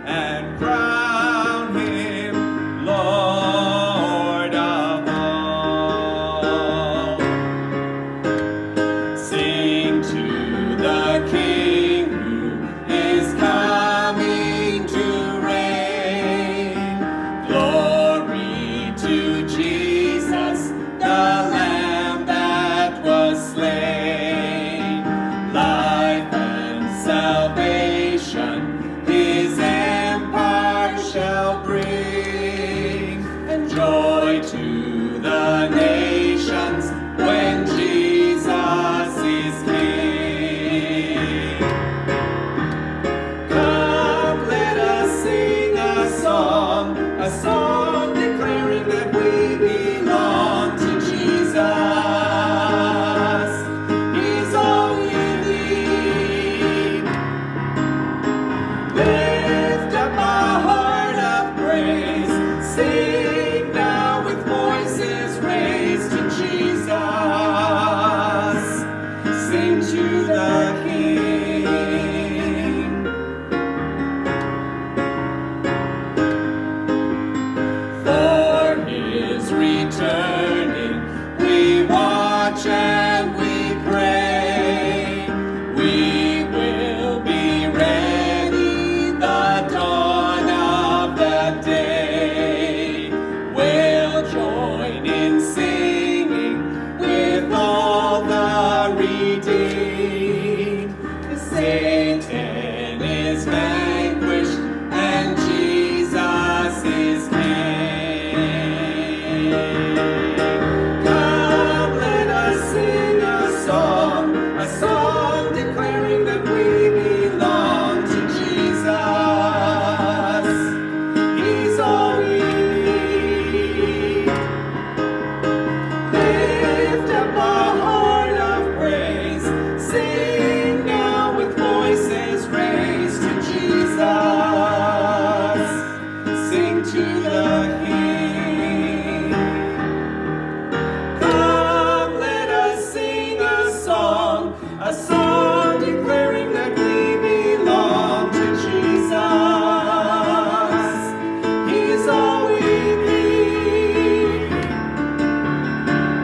and crown him Lord of all. Sing to the King who is coming to reign. Glory to Jesus, the Lamb that was slain. Life and salvation his empire shall bring, and joy to the nations when Jesus is King. Come, let us sing a song declaring that we belong to Jesus. He's all we need. Lift up a heart of praise. Sing now with voices raised to Jesus. Sing to the King. For his returning, we watch and we pray. We will be ready the dawn of the day. We'll join in singing with all the redeemed. Satan is vanquished and Jesus is King. Come, let us sing a song declaring that we belong to Jesus. He's all we need. Lift up a heart of praise. Sing now with voices raised to Jesus. Sing to the King. Come, let us sing a song declaring that we belong to Jesus. He's all we need.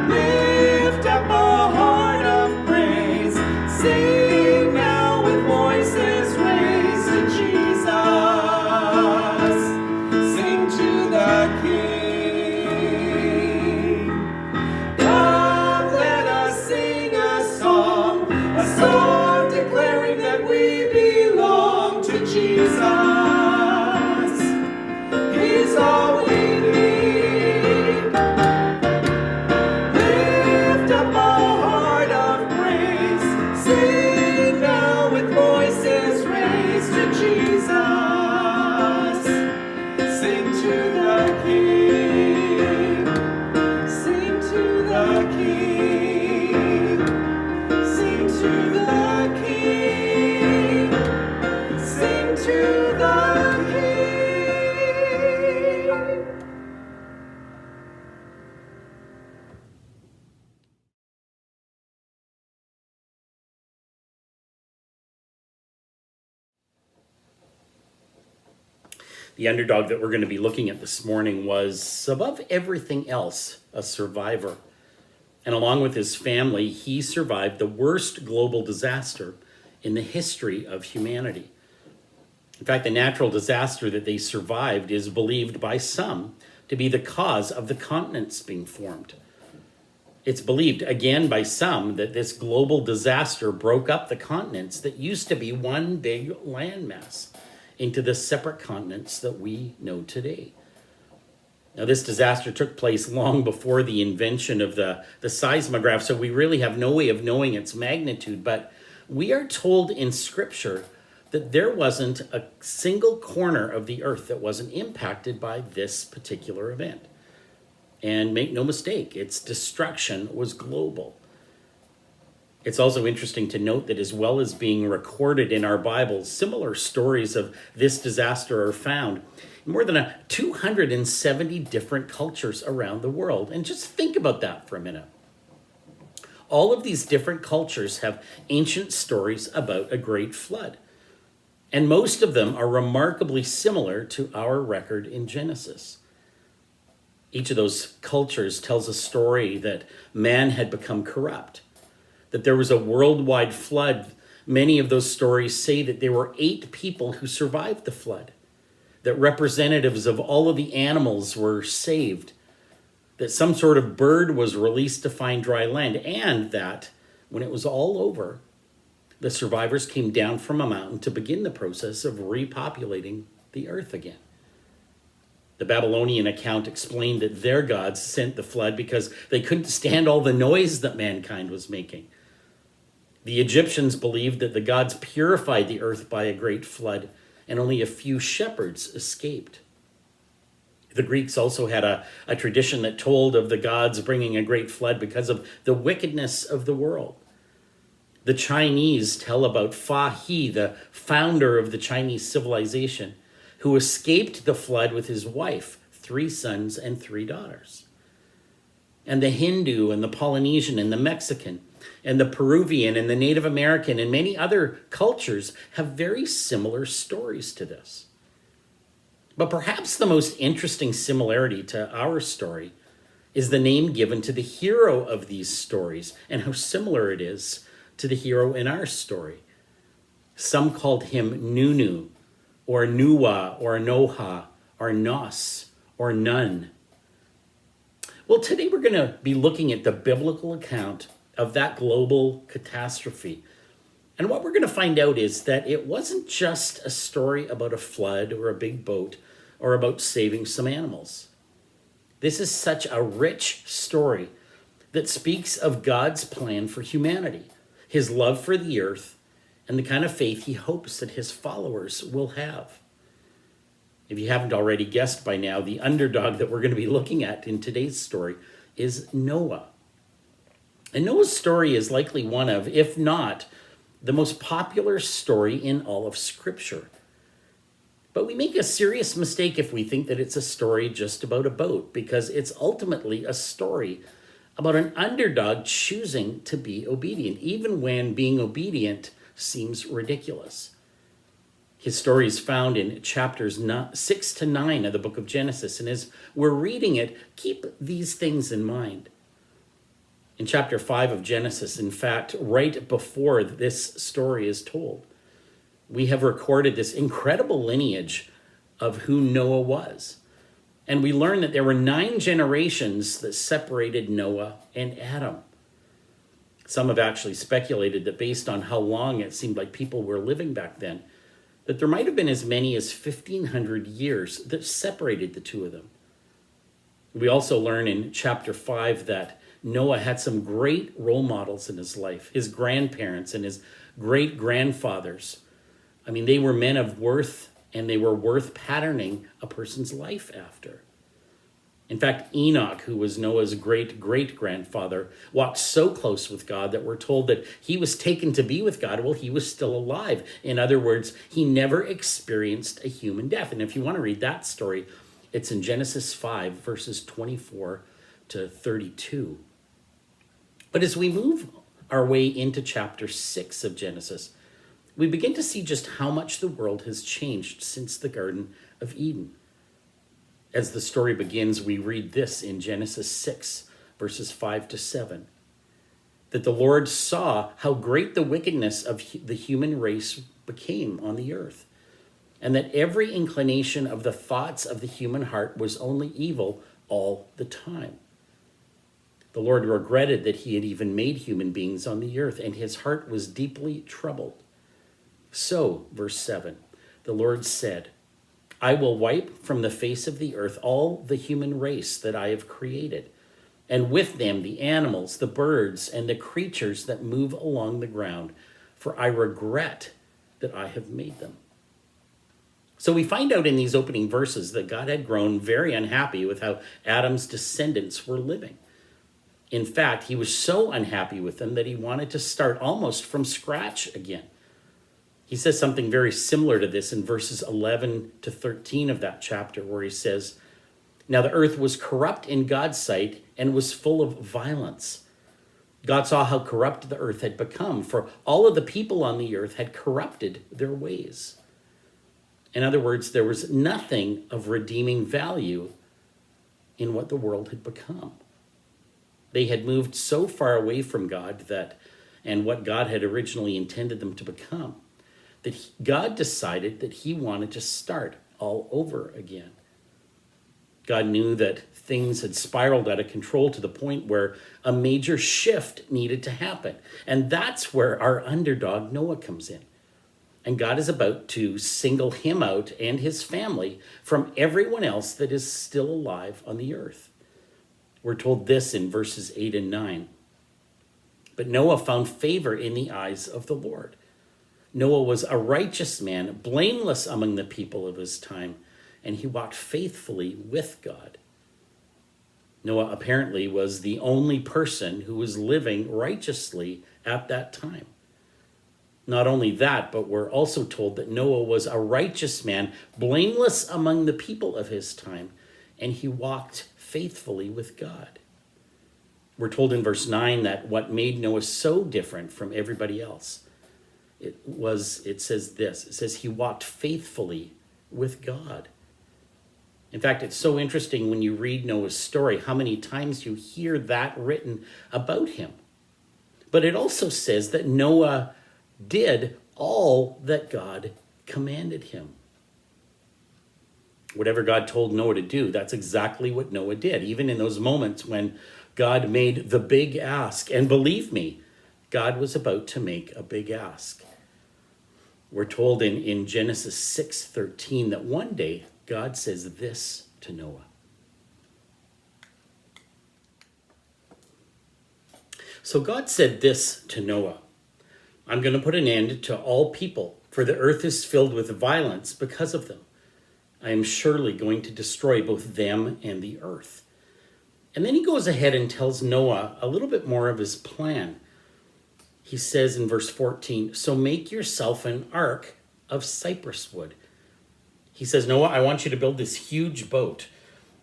Lift up a heart of praise. Sing now with voices raised to Jesus. Sing to the King. Come, let us sing a song declaring that we belong to Jesus. He's all we need. Lift up a heart of praise. Sing now with voices raised to Jesus. Sing to the King. Sing to the King. Sing to the King. Sing to the King. The underdog that we're going to be looking at this morning was, above everything else, a survivor. And along with his family, he survived the worst global disaster in the history of humanity. In fact, the natural disaster that they survived is believed by some to be the cause of the continents being formed. It's believed, again, by some that this global disaster broke up the continents that used to be one big landmass into the separate continents that we know today. Now, this disaster took place long before the invention of the seismograph, so we really have no way of knowing its magnitude, but we are told in Scripture that there wasn't a single corner of the earth that wasn't impacted by this particular event. And make no mistake, its destruction was global. It's also interesting to note that as well as being recorded in our Bibles, similar stories of this disaster are found in more than 270 different cultures around the world. And just think about that for a minute. All of these different cultures have ancient stories about a great flood. And most of them are remarkably similar to our record in Genesis. Each of those cultures tells a story that man had become corrupt, that there was a worldwide flood. Many of those stories say that there were 8 people who survived the flood, that representatives of all of the animals were saved, that some sort of bird was released to find dry land, and that when it was all over, the survivors came down from a mountain to begin the process of repopulating the earth again. The Babylonian account explained that their gods sent the flood because they couldn't stand all the noise that mankind was making. The Egyptians believed that the gods purified the earth by a great flood, and only a few shepherds escaped. The Greeks also had a tradition that told of the gods bringing a great flood because of the wickedness of the world. The Chinese tell about Fa He, the founder of the Chinese civilization, who escaped the flood with his wife, 3 sons and 3 daughters. And the Hindu and the Polynesian and the Mexican and the Peruvian and the Native American and many other cultures have very similar stories to this. But perhaps the most interesting similarity to our story is the name given to the hero of these stories and how similar it is to the hero in our story. Some called him Nunu, or Nuwa, or Noha, or Nos, or Nun. Well, today we're going to be looking at the biblical account of that global catastrophe. And what we're going to find out is that it wasn't just a story about a flood or a big boat or about saving some animals. This is such a rich story that speaks of God's plan for humanity, his love for the earth, and the kind of faith he hopes that his followers will have. If you haven't already guessed by now, the underdog that we're going to be looking at in today's story is Noah. And Noah's story is likely one of, if not, the most popular story in all of Scripture. But we make a serious mistake if we think that it's a story just about a boat, because it's ultimately a story about an underdog choosing to be obedient, even when being obedient seems ridiculous. His story is found in chapters 6 to 9 of the book of Genesis, and as we're reading it, keep these things in mind. In chapter 5 of Genesis, in fact, right before this story is told, we have recorded this incredible lineage of who Noah was. And we learn that there were 9 generations that separated Noah and Adam. Some have actually speculated that based on how long it seemed like people were living back then, that there might have been as many as 1,500 years that separated the two of them. We also learn in chapter 5 that Noah had some great role models in his life, his grandparents and his great-grandfathers. I mean, they were men of worth, and they were worth patterning a person's life after. In fact, Enoch, who was Noah's great-great-grandfather, walked so close with God that we're told that he was taken to be with God while he was still alive. In other words, he never experienced a human death. And if you want to read that story, it's in Genesis 5, verses 24 to 32. But as we move our way into chapter 6 of Genesis, we begin to see just how much the world has changed since the Garden of Eden. As the story begins, we read this in Genesis 6, verses 5 to 7. That the Lord saw how great the wickedness of the human race became on the earth, and that every inclination of the thoughts of the human heart was only evil all the time. The Lord regretted that he had even made human beings on the earth, and his heart was deeply troubled. So, verse 7, the Lord said, I will wipe from the face of the earth all the human race that I have created, and with them the animals, the birds, and the creatures that move along the ground, for I regret that I have made them. So we find out in these opening verses that God had grown very unhappy with how Adam's descendants were living. In fact, he was so unhappy with them that he wanted to start almost from scratch again. He says something very similar to this in verses 11 to 13 of that chapter, where he says, Now the earth was corrupt in God's sight and was full of violence. God saw how corrupt the earth had become, for all of the people on the earth had corrupted their ways. In other words, there was nothing of redeeming value in what the world had become. They had moved so far away from God and what God had originally intended them to become, that God decided that he wanted to start all over again. God knew that things had spiraled out of control to the point where a major shift needed to happen. And that's where our underdog Noah comes in. And God is about to single him out and his family from everyone else that is still alive on the earth. We're told this in verses 8 and 9. But Noah found favor in the eyes of the Lord. Noah was a righteous man, blameless among the people of his time, and he walked faithfully with God. Noah apparently was the only person who was living righteously at that time. Not only that, but we're also told that Noah was a righteous man, blameless among the people of his time, and he walked faithfully with God. We're told in verse 9 that what made Noah so different from everybody else, it says this, it says he walked faithfully with God. In fact, it's so interesting when you read Noah's story, how many times you hear that written about him. But it also says that Noah did all that God commanded him. Whatever God told Noah to do, that's exactly what Noah did, even in those moments when God made the big ask. And believe me, God was about to make a big ask. We're told in Genesis 6:13 that one day God says this to Noah. So God said this to Noah, I'm going to put an end to all people, for the earth is filled with violence because of them. I am surely going to destroy both them and the earth. And then he goes ahead and tells Noah a little bit more of his plan. He says in verse 14, so make yourself an ark of cypress wood. He says, Noah, I want you to build this huge boat.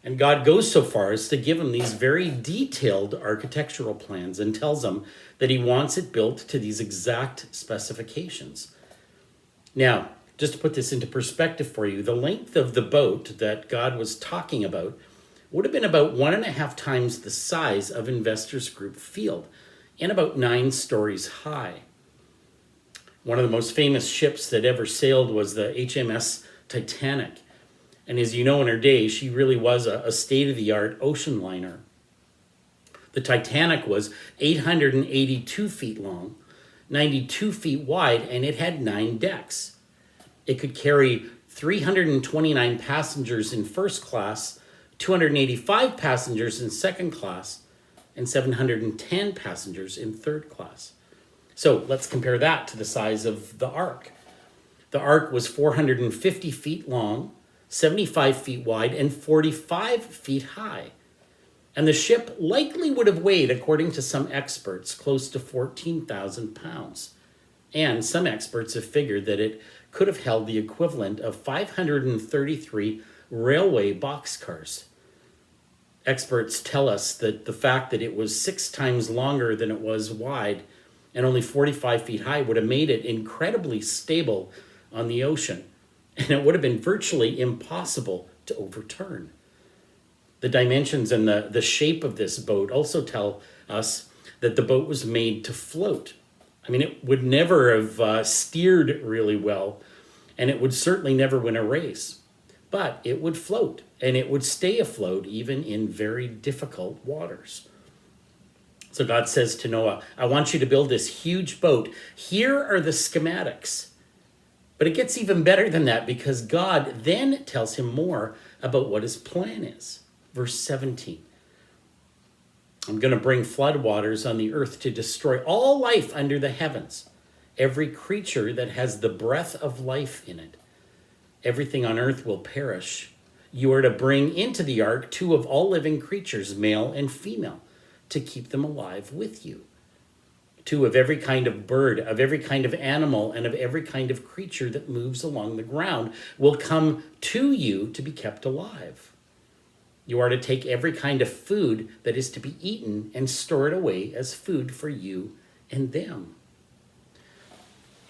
And God goes so far as to give him these very detailed architectural plans and tells him that he wants it built to these exact specifications. Now, just to put this into perspective for you, the length of the boat that God was talking about would have been about 1.5 times the size of Investors Group Field and about 9 stories high. One of the most famous ships that ever sailed was the HMS Titanic. And as you know, in her day, she really was a state-of-the-art ocean liner. The Titanic was 882 feet long, 92 feet wide, and it had 9 decks. It could carry 329 passengers in first class, 285 passengers in second class, and 710 passengers in third class. So let's compare that to the size of the Ark. The Ark was 450 feet long, 75 feet wide, and 45 feet high. And the ship likely would have weighed, according to some experts, close to 14,000 pounds. And some experts have figured that it could have held the equivalent of 533 railway boxcars. Experts tell us that the fact that it was 6 times longer than it was wide and only 45 feet high would have made it incredibly stable on the ocean. And it would have been virtually impossible to overturn. The dimensions and the shape of this boat also tell us that the boat was made to float. I mean, it would never have steered really well, and it would certainly never win a race. But it would float, and it would stay afloat even in very difficult waters. So God says to Noah, I want you to build this huge boat. Here are the schematics. But it gets even better than that, because God then tells him more about what his plan is. Verse 17. I'm going to bring floodwaters on the earth to destroy all life under the heavens, every creature that has the breath of life in it. Everything on earth will perish. You are to bring into the ark 2 of all living creatures, male and female, to keep them alive with you. 2 of every kind of bird, of every kind of animal, and of every kind of creature that moves along the ground will come to you to be kept alive. You are to take every kind of food that is to be eaten and store it away as food for you and them.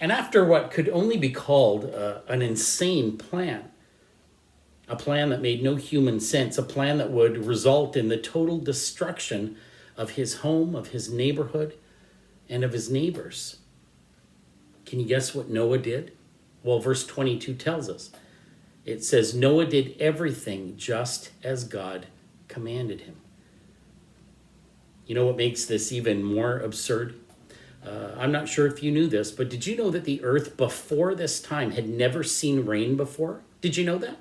And after what could only be called an insane plan, a plan that made no human sense, a plan that would result in the total destruction of his home, of his neighborhood, and of his neighbors. Can you guess what Noah did? Well, verse 22 tells us. It says, Noah did everything just as God commanded him. You know what makes this even more absurd? I'm not sure if you knew this, but did you know that the earth before this time had never seen rain before? Did you know that?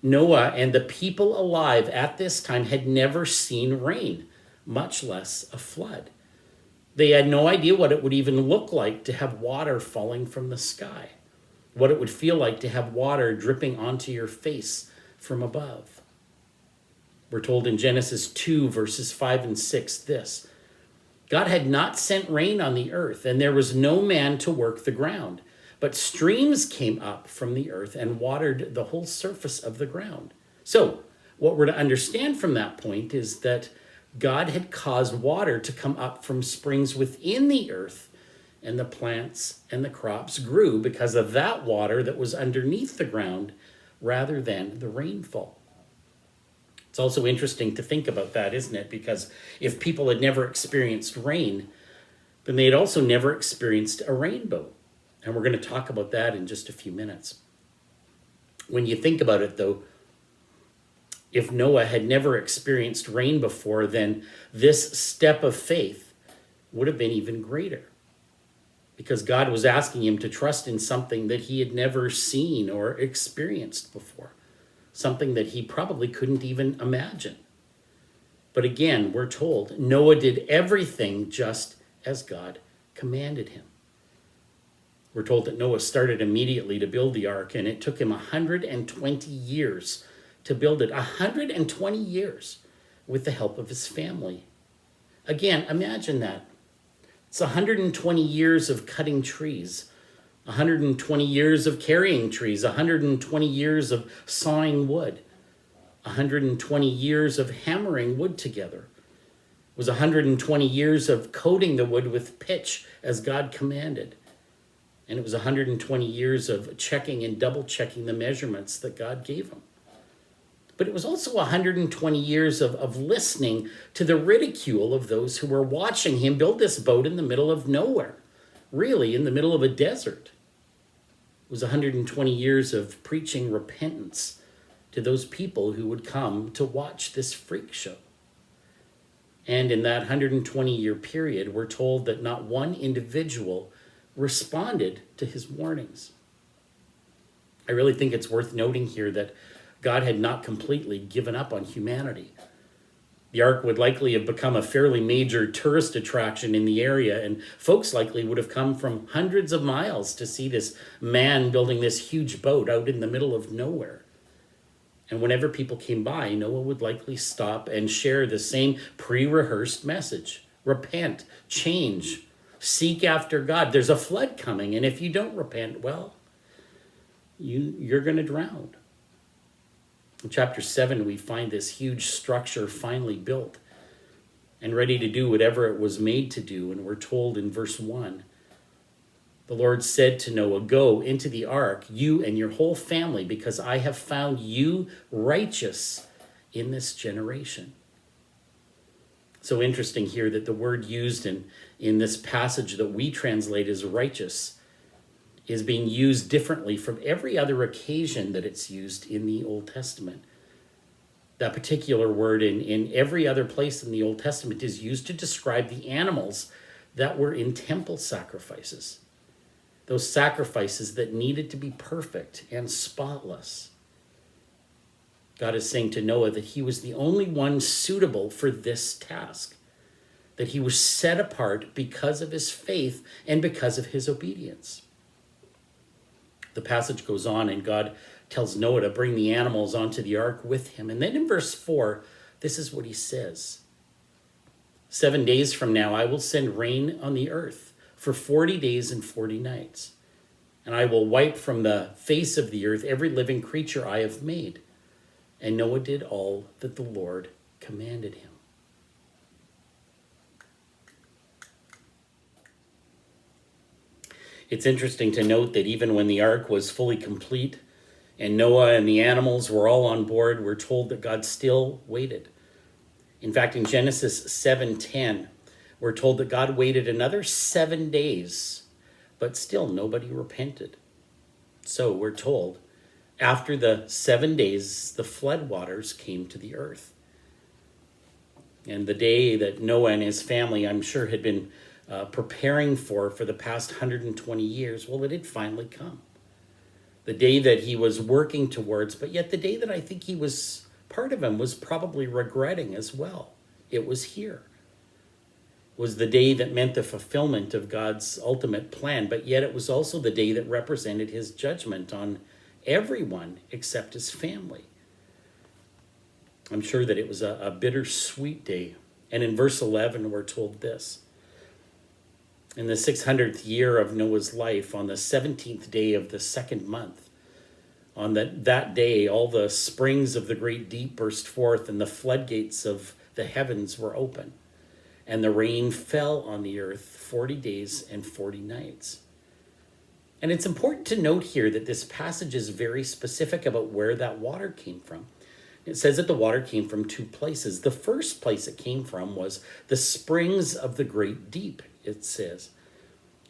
Noah and the people alive at this time had never seen rain, much less a flood. They had no idea what it would even look like to have water falling from the sky, what it would feel like to have water dripping onto your face from above. We're told in Genesis 2, verses 5 and 6, this: God had not sent rain on the earth, and there was no man to work the ground. But streams came up from the earth and watered the whole surface of the ground. So, what we're to understand from that point is that God had caused water to come up from springs within the earth, and the plants and the crops grew because of that water that was underneath the ground rather than the rainfall. It's also interesting to think about that, isn't it? Because if people had never experienced rain, then they had also never experienced a rainbow. And we're going to talk about that in just a few minutes. When you think about it, though, if Noah had never experienced rain before, then this step of faith would have been even greater. Because God was asking him to trust in something that he had never seen or experienced before. Something that he probably couldn't even imagine. But again, we're told Noah did everything just as God commanded him. We're told that Noah started immediately to build the ark, and it took him 120 years to build it. 120 years with the help of his family. Again, imagine that. It's 120 years of cutting trees, 120 years of carrying trees, 120 years of sawing wood, 120 years of hammering wood together. It was 120 years of coating the wood with pitch as God commanded. And it was 120 years of checking and double checking the measurements that God gave him. But it was also 120 years of listening to the ridicule of those who were watching him build this boat in the middle of nowhere, really in the middle of a desert. It was 120 years of preaching repentance to those people who would come to watch this freak show. And in that 120-year period, we're told that not one individual responded to his warnings. I really think it's worth noting here that God had not completely given up on humanity. The ark would likely have become a fairly major tourist attraction in the area, and folks likely would have come from hundreds of miles to see this man building this huge boat out in the middle of nowhere. And whenever people came by, Noah would likely stop and share the same pre-rehearsed message. Repent, change, seek after God. There's a flood coming, and if you don't repent, well, you're going to drown. In chapter 7, we find this huge structure finally built and ready to do whatever it was made to do. And we're told in verse 1, the Lord said to Noah, "Go into the ark, you and your whole family, because I have found you righteous in this generation." So interesting here that the word used in this passage that we translate as righteous is being used differently from every other occasion that it's used in the Old Testament. That particular word in every other place in the Old Testament is used to describe the animals that were in temple sacrifices. Those sacrifices that needed to be perfect and spotless. God is saying to Noah that he was the only one suitable for this task. That he was set apart because of his faith and because of his obedience. The passage goes on and God tells Noah to bring the animals onto the ark with him. And then in verse 4, this is what he says. 7 days from now, I will send rain on the earth for 40 days and 40 nights. And I will wipe from the face of the earth every living creature I have made. And Noah did all that the Lord commanded him. It's interesting to note that even when the ark was fully complete and Noah and the animals were all on board, we're told that God still waited. In fact, in Genesis 7:10, we're told that God waited another 7 days, but still nobody repented. So we're told, after the 7 days, the flood waters came to the earth. And the day that Noah and his family, I'm sure, had been preparing for the past 120 years, well, it had finally come. The day that he was working towards, but yet the day that I think part of him was probably regretting as well. It was here. It was the day that meant the fulfillment of God's ultimate plan, but yet it was also the day that represented his judgment on everyone except his family. I'm sure that it was a bittersweet day. And in verse 11, we're told this. In the 600th year of Noah's life, on the 17th day of the second month, on that day, all the springs of the great deep burst forth, and the floodgates of the heavens were open, and the rain fell on the earth 40 days and 40 nights. And it's important to note here that this passage is very specific about where that water came from. It says that the water came from two places. The first place it came from was the springs of the great deep, it says.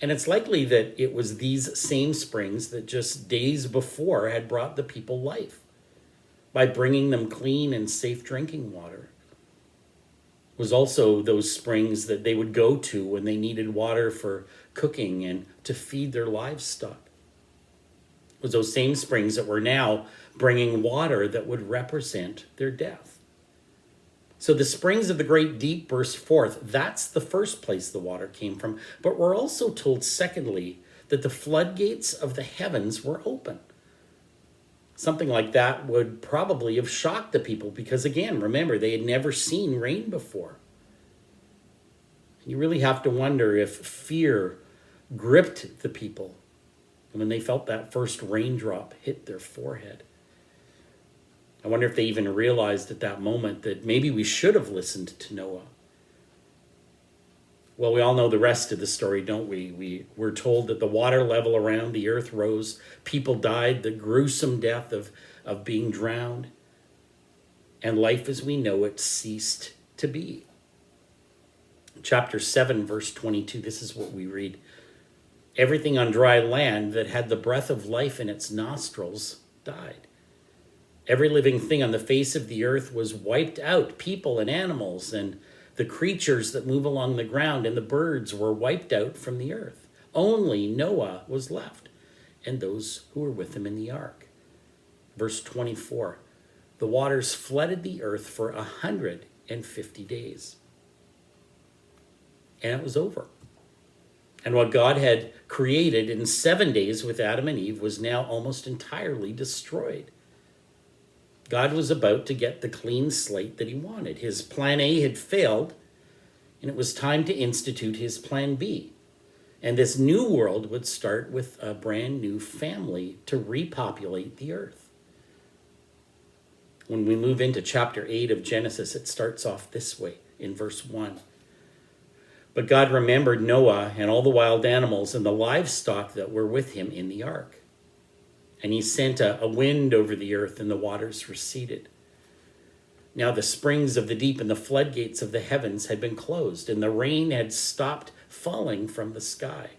And it's likely that it was these same springs that just days before had brought the people life by bringing them clean and safe drinking water. It was also those springs that they would go to when they needed water for cooking and to feed their livestock. It was those same springs that were now bringing water that would represent their death. So the springs of the great deep burst forth. That's the first place the water came from. But we're also told, secondly, that the floodgates of the heavens were open. Something like that would probably have shocked the people because, again, remember, they had never seen rain before. You really have to wonder if fear gripped the people when they felt that first raindrop hit their forehead. I wonder if they even realized at that moment that maybe we should have listened to Noah. Well, we all know the rest of the story, don't we? We're told that the water level around the earth rose. People died, the gruesome death of being drowned. And life as we know it ceased to be. Chapter 7, verse 22, this is what we read. Everything on dry land that had the breath of life in its nostrils died. Every living thing on the face of the earth was wiped out, people and animals and the creatures that move along the ground and the birds were wiped out from the earth. Only Noah was left and those who were with him in the ark. Verse 24, the waters flooded the earth for 150 days. And it was over. And what God had created in 7 days with Adam and Eve was now almost entirely destroyed. God was about to get the clean slate that he wanted. His plan A had failed, and it was time to institute his plan B. And this new world would start with a brand new family to repopulate the earth. When we move into chapter 8 of Genesis, it starts off this way in verse 1. But God remembered Noah and all the wild animals and the livestock that were with him in the ark. And he sent a wind over the earth, and the waters receded. Now the springs of the deep and the floodgates of the heavens had been closed, and the rain had stopped falling from the sky.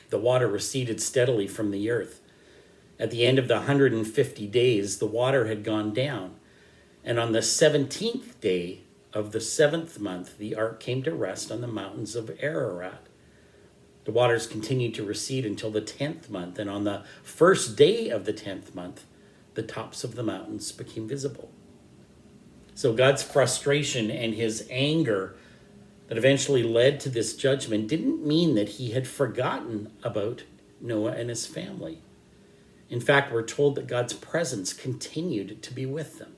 The water receded steadily from the earth. At the end of the 150 days, the water had gone down. And on the 17th day of the 7th month, the ark came to rest on the mountains of Ararat. The waters continued to recede until the 10th month, and on the first day of the 10th month, the tops of the mountains became visible. So God's frustration and his anger that eventually led to this judgment didn't mean that he had forgotten about Noah and his family. In fact, we're told that God's presence continued to be with them.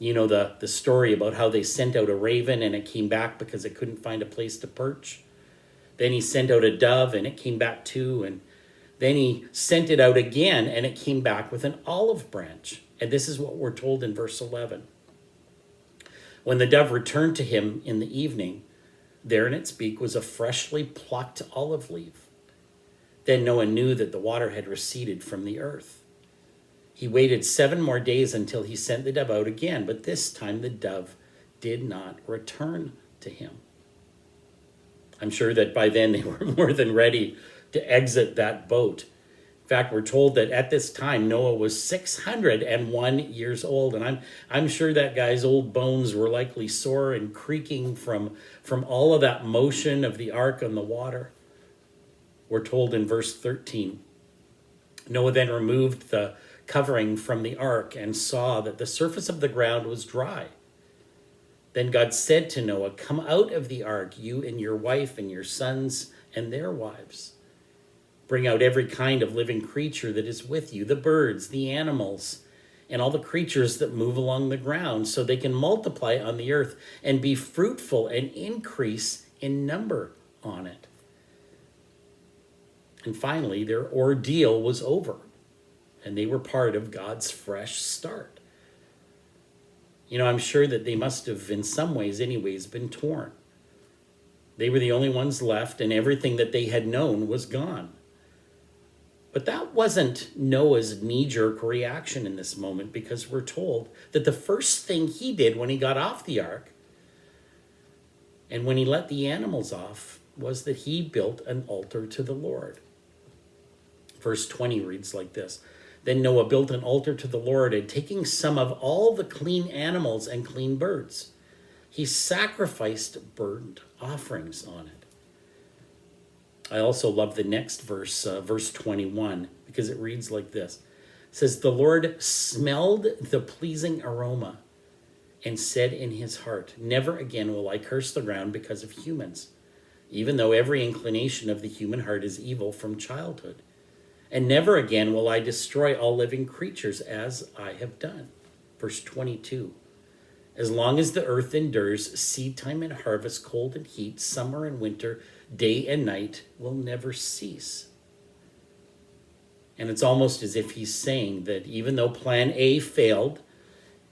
You know the story about how they sent out a raven and it came back because it couldn't find a place to perch. Then he sent out a dove and it came back too. And then he sent it out again and it came back with an olive branch. And this is what we're told in verse 11. When the dove returned to him in the evening, There in its beak was a freshly plucked olive leaf. Then Noah knew that the water had receded from the earth. He waited 7 more days until he sent the dove out again, but this time the dove did not return to him. I'm sure that by then they were more than ready to exit that boat. In fact, we're told that at this time Noah was 601 years old, and I'm sure that guy's old bones were likely sore and creaking from all of that motion of the ark on the water. We're told in verse 13, Noah then removed the covering from the ark and saw that the surface of the ground was dry. Then God said to Noah, "Come out of the ark, you and your wife and your sons and their wives. Bring out every kind of living creature that is with you, the birds, the animals, and all the creatures that move along the ground, so they can multiply on the earth and be fruitful and increase in number on it." And finally, their ordeal was over, and they were part of God's fresh start. I'm sure that they must have, in some ways anyways, been torn. They were the only ones left, and everything that they had known was gone. But that wasn't Noah's knee-jerk reaction in this moment, because we're told that the first thing he did when he got off the ark and when he let the animals off was that he built an altar to the Lord. Verse 20 reads like this: Then Noah built an altar to the Lord, and taking some of all the clean animals and clean birds, he sacrificed burnt offerings on it. I also love the next verse, verse 21, because it reads like this. It says, "The Lord smelled the pleasing aroma and said in his heart, 'Never again will I curse the ground because of humans, even though every inclination of the human heart is evil from childhood. And never again will I destroy all living creatures as I have done.'" Verse 22, "As long as the earth endures, seed time and harvest, cold and heat, summer and winter, day and night will never cease." And it's almost as if he's saying that even though plan A failed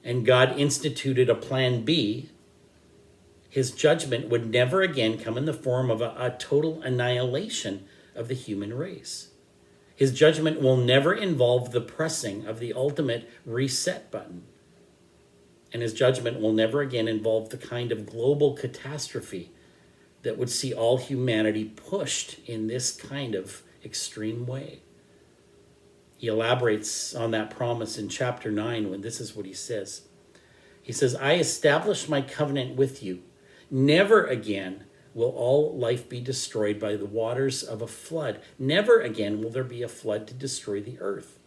and God instituted a plan B, his judgment would never again come in the form of a total annihilation of the human race. His judgment will never involve the pressing of the ultimate reset button. And his judgment will never again involve the kind of global catastrophe that would see all humanity pushed in this kind of extreme way. He elaborates on that promise in chapter 9 when this is what he says. He says, "I establish my covenant with you. Never again will all life be destroyed by the waters of a flood. Never again will there be a flood to destroy the earth.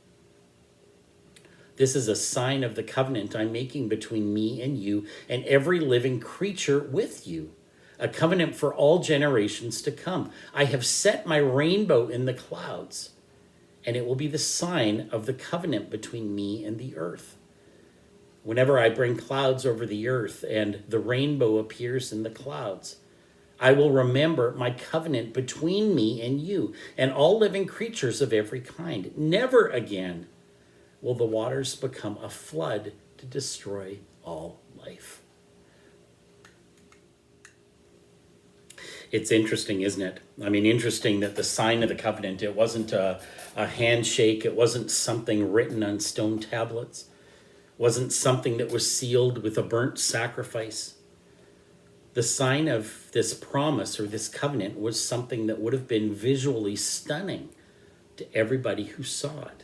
This is a sign of the covenant I'm making between me and you and every living creature with you, a covenant for all generations to come. I have set my rainbow in the clouds, and it will be the sign of the covenant between me and the earth. Whenever I bring clouds over the earth and the rainbow appears in the clouds, I will remember my covenant between me and you and all living creatures of every kind. Never again will the waters become a flood to destroy all life." It's interesting, isn't it? Interesting that the sign of the covenant, it wasn't a handshake. It wasn't something written on stone tablets. It wasn't something that was sealed with a burnt sacrifice. The sign of this promise or this covenant was something that would have been visually stunning to everybody who saw it.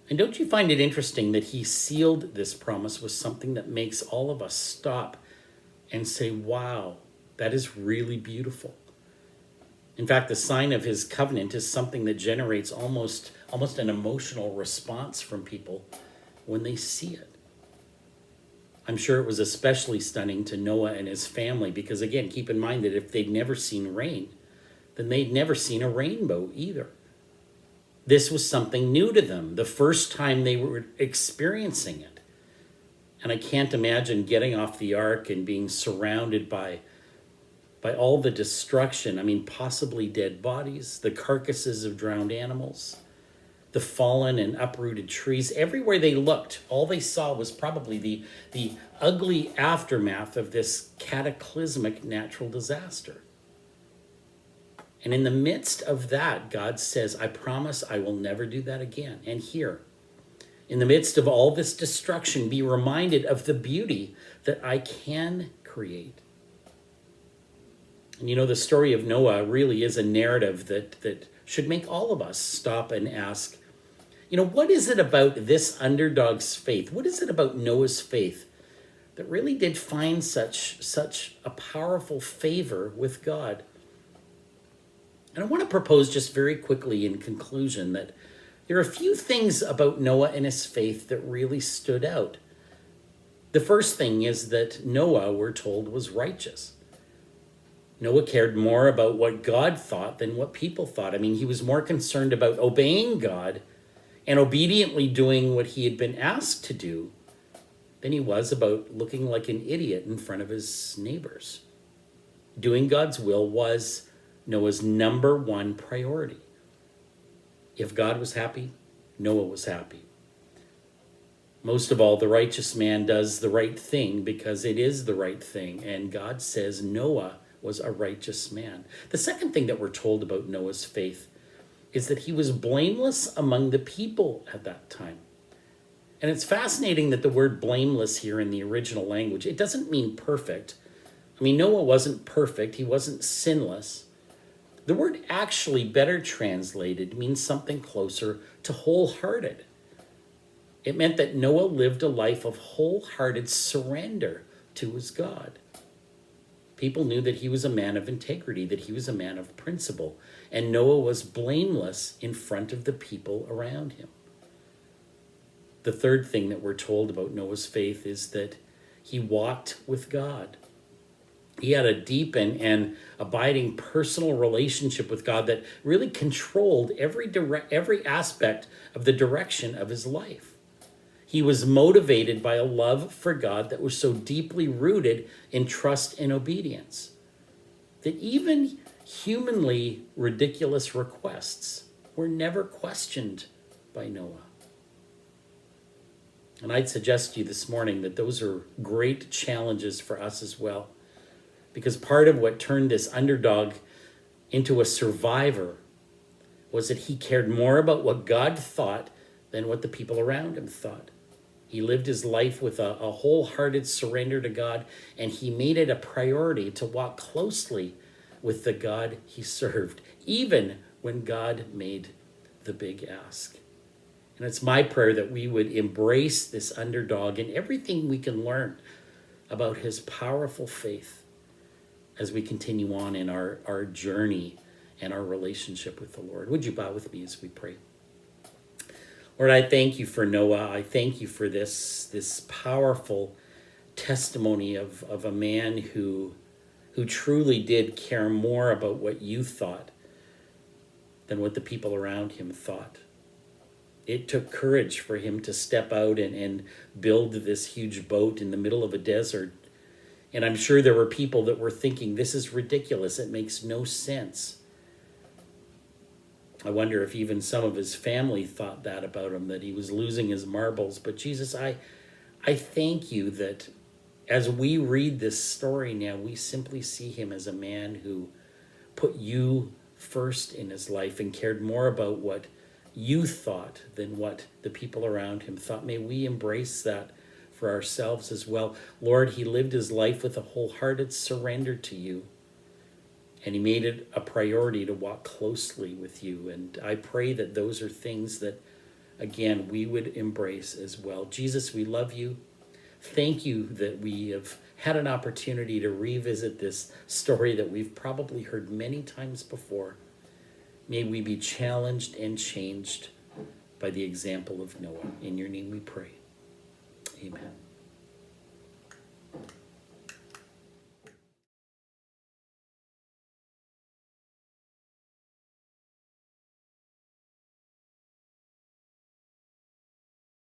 And don't you find it interesting that he sealed this promise with something that makes all of us stop and say, wow, that is really beautiful. In fact, the sign of his covenant is something that generates almost an emotional response from people when they see it. I'm sure it was especially stunning to Noah and his family because, again, keep in mind that if they'd never seen rain, then they'd never seen a rainbow either. This was something new to them, the first time they were experiencing it. And I can't imagine getting off the ark and being surrounded by all the destruction. Possibly dead bodies, the carcasses of drowned animals, the fallen and uprooted trees. Everywhere they looked, all they saw was probably the ugly aftermath of this cataclysmic natural disaster. And in the midst of that, God says, I promise I will never do that again. And here, in the midst of all this destruction, be reminded of the beauty that I can create. And you know, the story of Noah really is a narrative that should make all of us stop and ask, you know, what is it about this underdog's faith? What is it about Noah's faith that really did find such a powerful favor with God? And I want to propose just very quickly in conclusion that there are a few things about Noah and his faith that really stood out. The first thing is that Noah, we're told, was righteous. Noah cared more about what God thought than what people thought. I mean, he was more concerned about obeying God and obediently doing what he had been asked to do than he was about looking like an idiot in front of his neighbors. Doing God's will was Noah's number one priority. If God was happy, Noah was happy. Most of all, the righteous man does the right thing because it is the right thing, and God says Noah was a righteous man. The second thing that we're told about Noah's faith is that he was blameless among the people at that time. And it's fascinating that the word blameless here in the original language, it doesn't mean perfect. I mean, Noah wasn't perfect. He wasn't sinless. The word actually, better translated, means something closer to wholehearted. It meant that Noah lived a life of wholehearted surrender to his God. People knew that he was a man of integrity, that he was a man of principle, and Noah was blameless in front of the people around him. The third thing that we're told about Noah's faith is that he walked with God. He had a deep and abiding personal relationship with God that really controlled every aspect of the direction of his life. He was motivated by a love for God that was so deeply rooted in trust and obedience that even humanly ridiculous requests were never questioned by Noah. And I'd suggest to you this morning that those are great challenges for us as well. Because part of what turned this underdog into a survivor was that he cared more about what God thought than what the people around him thought. He lived his life with a wholehearted surrender to God, and he made it a priority to walk closely with the God he served, even when God made the big ask. And it's my prayer that we would embrace this underdog and everything we can learn about his powerful faith as we continue on in our journey and our relationship with the Lord. Would you bow with me as we pray? Lord, I thank you for Noah. I thank you for this powerful testimony of a man who truly did care more about what you thought than what the people around him thought. It took courage for him to step out and build this huge boat in the middle of a desert. And I'm sure there were people that were thinking, this is ridiculous. It makes no sense. I wonder if even some of his family thought that about him, that he was losing his marbles. But Jesus, I thank you that as we read this story now, we simply see him as a man who put you first in his life and cared more about what you thought than what the people around him thought. May we embrace that for ourselves as well. Lord, he lived his life with a wholehearted surrender to you. And he made it a priority to walk closely with you. And I pray that those are things that, again, we would embrace as well. Jesus, we love you. Thank you that we have had an opportunity to revisit this story that we've probably heard many times before. May we be challenged and changed by the example of Noah. In your name we pray. Amen.